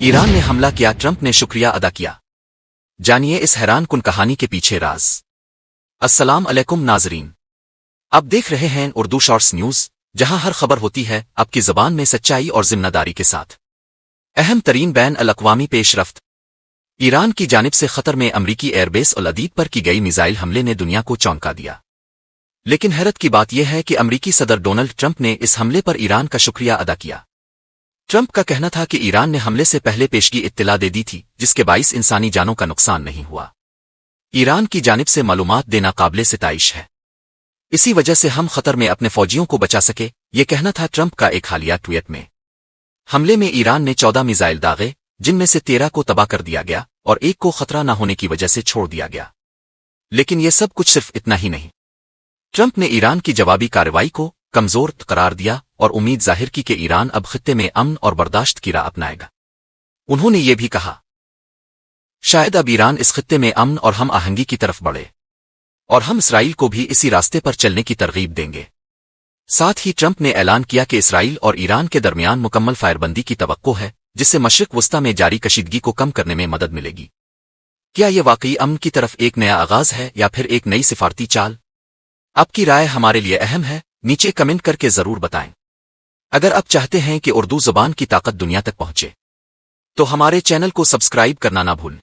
ایران نے حملہ کیا، ٹرمپ نے شکریہ ادا کیا۔ جانیے اس حیران کن کہانی کے پیچھے راز۔ السلام علیکم ناظرین، آپ دیکھ رہے ہیں اردو شارٹس نیوز، جہاں ہر خبر ہوتی ہے آپ کی زبان میں سچائی اور ذمہ داری کے ساتھ۔ اہم ترین بین الاقوامی پیش رفت۔ ایران کی جانب سے قطر میں امریکی ایئر بیس العدید پر کی گئی میزائل حملے نے دنیا کو چونکا دیا، لیکن حیرت کی بات یہ ہے کہ امریکی صدر ڈونلڈ ٹرمپ نے اس حملے پر ایران کا شکریہ ادا کیا۔ ٹرمپ کا کہنا تھا کہ ایران نے حملے سے پہلے پیشگی اطلاع دے دی تھی، جس کے باعث انسانی جانوں کا نقصان نہیں ہوا۔ ایران کی جانب سے معلومات دینا قابل ستائش ہے، اسی وجہ سے ہم خطر میں اپنے فوجیوں کو بچا سکے، یہ کہنا تھا ٹرمپ کا ایک حالیہ ٹویٹ میں۔ حملے میں ایران نے 14 میزائل داغے، جن میں سے 13 کو تباہ کر دیا گیا اور ایک کو خطرہ نہ ہونے کی وجہ سے چھوڑ دیا گیا۔ لیکن یہ سب کچھ صرف اتنا ہی نہیں۔ ٹرمپ نے ایران کی جوابی کارروائی کو کمزور قرار دیا اور امید ظاہر کی کہ ایران اب خطے میں امن اور برداشت کی راہ اپنائے گا۔ انہوں نے یہ بھی کہا، شاید اب ایران اس خطے میں امن اور ہم آہنگی کی طرف بڑھے، اور ہم اسرائیل کو بھی اسی راستے پر چلنے کی ترغیب دیں گے۔ ساتھ ہی ٹرمپ نے اعلان کیا کہ اسرائیل اور ایران کے درمیان مکمل فائر بندی کی توقع ہے، جس سے مشرق وسطی میں جاری کشیدگی کو کم کرنے میں مدد ملے گی۔ کیا یہ واقعی امن کی طرف ایک نیا آغاز ہے یا پھر ایک نئی سفارتی چال؟ آپ کی رائے ہمارے لیے اہم ہے، نیچے کمنٹ کر کے ضرور بتائیں۔ اگر آپ چاہتے ہیں کہ اردو زبان کی طاقت دنیا تک پہنچے تو ہمارے چینل کو سبسکرائب کرنا نہ بھولیں۔